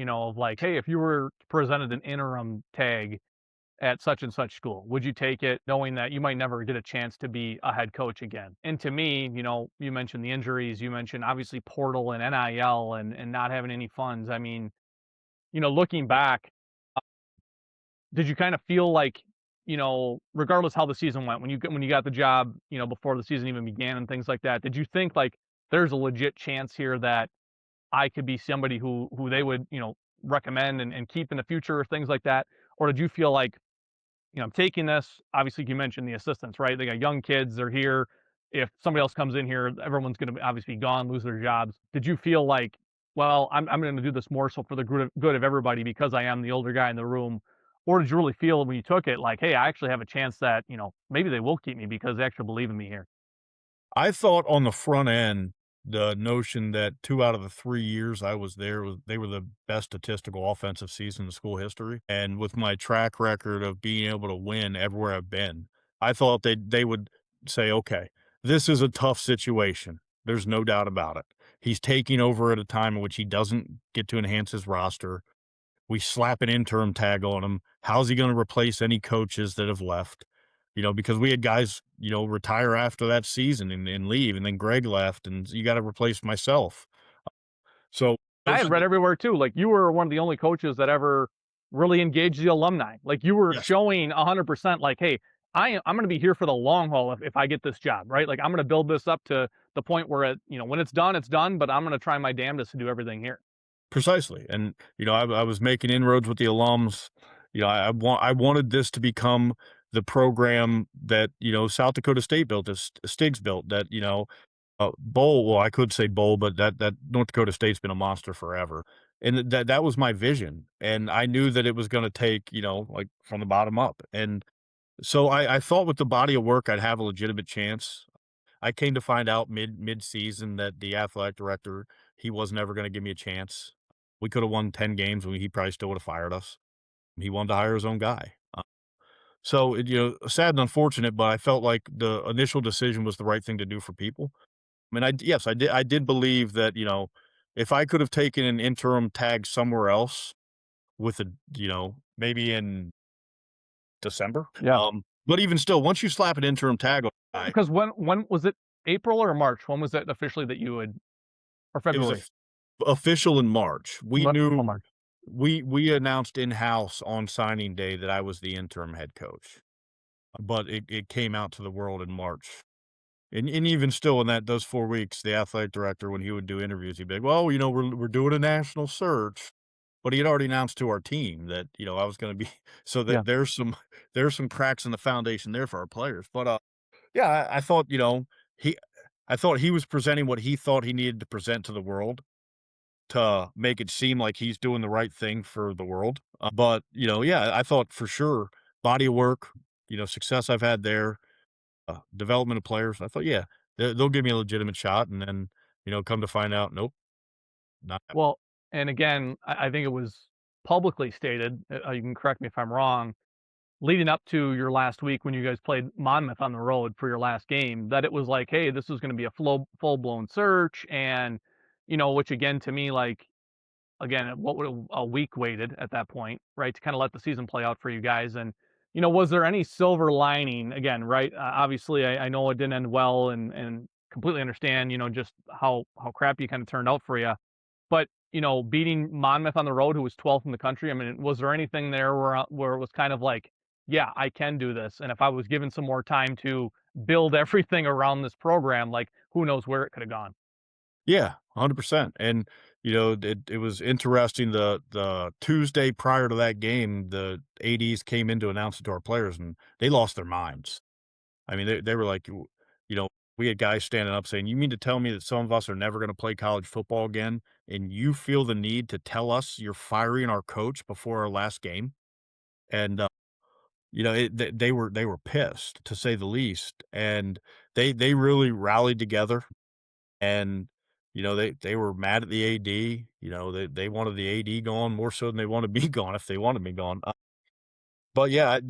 Of like, hey, if you were presented an interim tag at such and such school, would you take it, knowing that you might never get a chance to be a head coach again? And to me, you mentioned the injuries, you mentioned obviously portal and NIL and not having any funds. I mean, looking back, did you kind of feel like, regardless how the season went, when you got the job, before the season even began and things like that, did you think like there's a legit chance here that I could be somebody who they would, recommend and keep in the future or things like that? Or did you feel like, I'm taking this, obviously you mentioned the assistants, right? They got young kids, they're here. If somebody else comes in here, everyone's going to obviously be gone, lose their jobs. Did you feel like, well, I'm going to do this more so for the good of everybody because I am the older guy in the room? Or did you really feel when you took it like, hey, I actually have a chance that, maybe they will keep me because they actually believe in me here? I thought on the front end the notion that 2 out of the 3 years I was there, they were the best statistical offensive season in school history, and with my track record of being able to win everywhere I've been, I thought they would say, "Okay, this is a tough situation. There's no doubt about it. He's taking over at a time in which he doesn't get to enhance his roster. We slap an interim tag on him. How's he going to replace any coaches that have left? Because we had guys, retire after that season and leave, and then Greg left, and you got to replace myself. So I those had are read everywhere too. Like you were one of the only coaches that ever really engaged the alumni. Like you were yes, showing 100%. Like, hey, I'm going to be here for the long haul if I get this job, right? Like I'm going to build this up to the point where when it's done, it's done. But I'm going to try my damnedest to do everything here. precisely. And I was making inroads with the alums. I wanted this to become the program that South Dakota State built, this Stiggs built. That Bowl, well, I could say Bowl, but that North Dakota State's been a monster forever, and that was my vision, and I knew that it was gonna take, like, from the bottom up, and so I thought with the body of work, I'd have a legitimate chance. I came to find out mid-season that the athletic director, he was never gonna give me a chance. We coulda won 10 games, and he probably still would've fired us. He wanted to hire his own guy. So, sad and unfortunate, but I felt like the initial decision was the right thing to do for people. I mean, yes, I did believe that, if I could have taken an interim tag somewhere else with maybe in December, Yeah. but even still, once you slap an interim tag on a guy, Because when was it, April or March? When was it officially that you would, or it was February? official in March. We Oh, knew March. we announced in-house on signing day that I was the interim head coach, but it came out to the world in March. And even still in those 4 weeks, the athletic director, when he would do interviews, he'd be like, "Well, we're doing a national search." But he had already announced to our team that, I was gonna be so Yeah. that there's some cracks in the foundation there for our players. But, yeah, I thought, he I thought he was presenting what he thought he needed to present to the world to make it seem like he's doing the right thing for the world. But, yeah, I thought for sure body of work, success I've had there, development of players. I thought, yeah, they'll give me a legitimate shot, and then come to find out, nope, not happening. Well, and again, I think it was publicly stated. You can correct me if I'm wrong. Leading up to your last week when you guys played Monmouth on the road for your last game, that it was like, hey, this is going to be a full blown search, and which again to me, like, again, what would a week waited at that point, right, to kind of let the season play out for you guys, and was there any silver lining? Again, right, obviously, I know it didn't end well, and completely understand, just how crappy it kind of turned out for you, but beating Monmouth on the road, who was 12th in the country, I mean, was there anything there where it was kind of like, yeah, I can do this, and if I was given some more time to build everything around this program, like who knows where it could have gone? Yeah, 100%. And it was interesting. The Tuesday prior to that game, the ads came in to announce it to our players, and they lost their minds. I mean, they were like, you know, we had guys standing up saying, "You mean to tell me that some of us are never going to play college football again, and you feel the need to tell us you're firing our coach before our last game?" And they were pissed, to say the least, and they really rallied together, and they were mad at the AD. They wanted the AD gone more so than they wanted me gone if they wanted me gone. But yeah,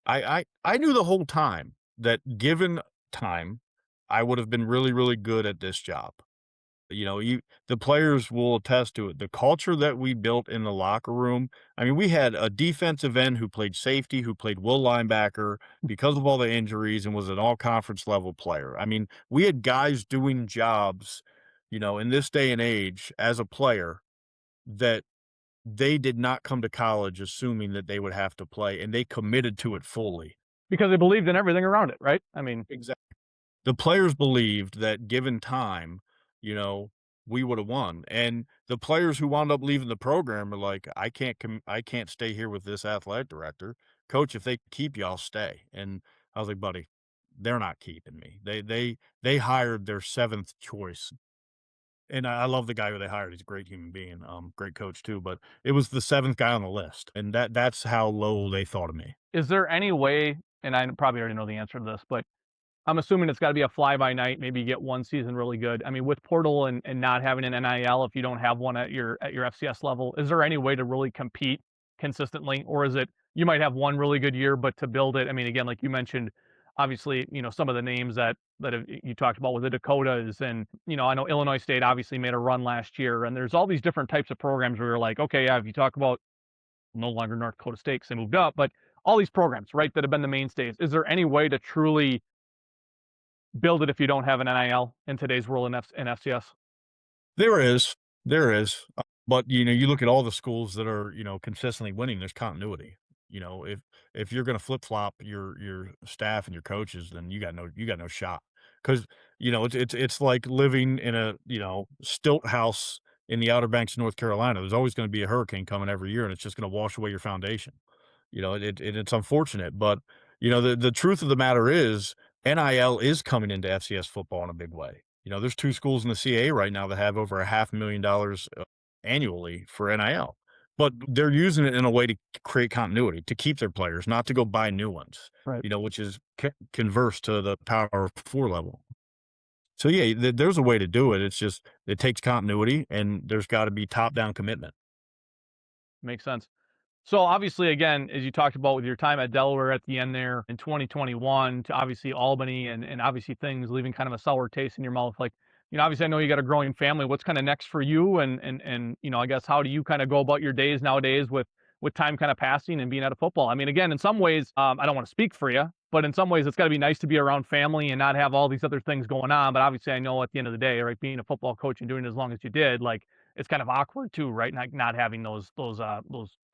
I knew the whole time that given time, I would have been really, really good at this job. The players will attest to it. The culture that we built in the locker room. I mean, we had a defensive end who played safety, who played will linebacker because of all the injuries and was an all conference level player. I mean, we had guys doing jobs, in this day and age as a player that they did not come to college assuming that they would have to play, and they committed to it fully. Because they believed in everything around it, right? I mean, Exactly. The players believed that given time, you know, we would have won. And the players who wound up leaving the program are like, I can't stay here with this athletic director. Coach, if they keep you, I'll stay. And I was like, buddy, they're not keeping me. They hired their seventh choice. And I love the guy who they hired. He's a great human being, great coach too. But it was the seventh guy on the list. And that's how low they thought of me. is there any way, and I probably already know the answer to this, but I'm assuming it's got to be a fly by night. Maybe you get one season really good. I mean, with portal and not having an NIL, if you don't have one at your FCS level, is there any way to really compete consistently, or is it you might have one really good year, but to build it, I mean, again, like you mentioned, obviously, some of the names that you talked about with the Dakotas, and I know Illinois State obviously made a run last year, and there's all these different types of programs where you're like, okay, yeah, if you talk about no longer North Dakota State 'cause they moved up, but all these programs, right, that have been the mainstays. Is there any way to truly build it if you don't have an NIL in today's world in FCS? There is, there is, but you look at all the schools that are consistently winning. There's continuity. If you're going to flip flop your staff and your coaches, then you got no shot. Because it's like living in a stilt house in the Outer Banks of North Carolina. There's always going to be a hurricane coming every year, and it's just going to wash away your foundation. It's unfortunate, but the truth of the matter is NIL is coming into FCS football in a big way. There's two schools in the CAA right now that have over $500,000 annually for NIL, but they're using it in a way to create continuity, to keep their players, not to go buy new ones. Right. Which is converse to the Power 4 level. So yeah, there's a way to do it. It's just it takes continuity, and there's got to be top down commitment. Makes sense. So obviously, again, as you talked about with your time at Delaware at the end there in 2021 to obviously Albany and obviously things leaving kind of a sour taste in your mouth, like, obviously I know you got a growing family. What's kind of next for you? And I guess how do you kind of go about your days nowadays with time kind of passing and being out of football? I mean, again, in some ways, I don't want to speak for you, but in some ways it's got to be nice to be around family and not have all these other things going on. But obviously I know at the end of the day, right, being a football coach and doing it as long as you did, like, it's kind of awkward too, right? Not having those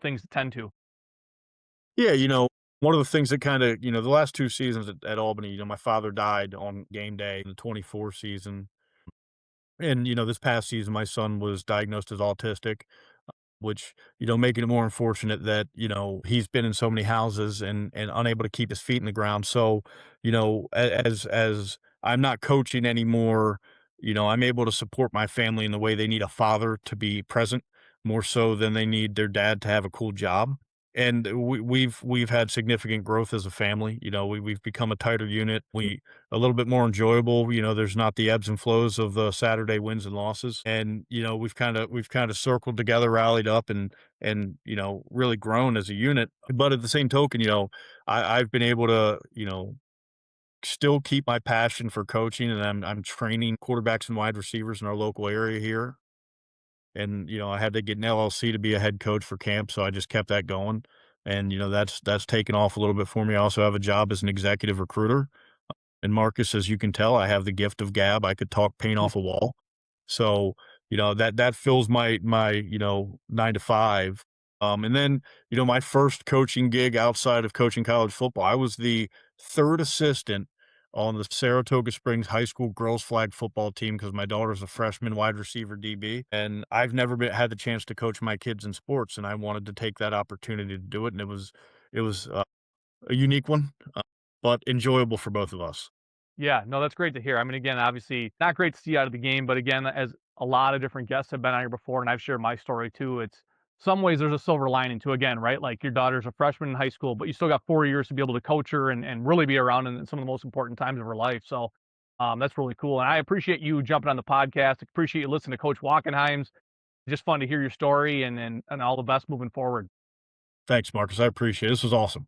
things to tend to. Yeah, one of the things that kind of the last two seasons at Albany, my father died on game day in the 24 season, and this past season my son was diagnosed as autistic, which, making it more unfortunate that, he's been in so many houses and unable to keep his feet in the ground. So, as I'm not coaching anymore, I'm able to support my family in the way they need a father to be present more so than they need their dad to have a cool job. And we've had significant growth as a family. We've become a tighter unit. We a little bit more enjoyable. There's not the ebbs and flows of the Saturday wins and losses. And we've kind of circled together, rallied up, and really grown as a unit. But at the same token, I've been able to still keep my passion for coaching, and I'm training quarterbacks and wide receivers in our local area here. And, I had to get an LLC to be a head coach for camp, so I just kept that going. And, that's taken off a little bit for me. I also have a job as an executive recruiter. And Marcus, as you can tell, I have the gift of gab. I could talk paint off a wall. So, that fills my 9 to 5. And then, my first coaching gig outside of coaching college football, I was the third assistant on the Saratoga Springs High School girls flag football team because my daughter's a freshman wide receiver DB, and I've never had the chance to coach my kids in sports, and I wanted to take that opportunity to do it, and it was a unique one, but enjoyable for both of us. Yeah, no, that's great to hear. I mean, again, obviously not great to see out of the game, but again, as a lot of different guests have been on here before, and I've shared my story too, it's some ways there's a silver lining to, again, right? Like your daughter's a freshman in high school, but you still got 4 years to be able to coach her and really be around in some of the most important times of her life. So that's really cool. And I appreciate you jumping on the podcast. I appreciate you listening to Coach Walkenheim's. Just fun to hear your story and all the best moving forward. Thanks, Marcus. I appreciate it. This was awesome.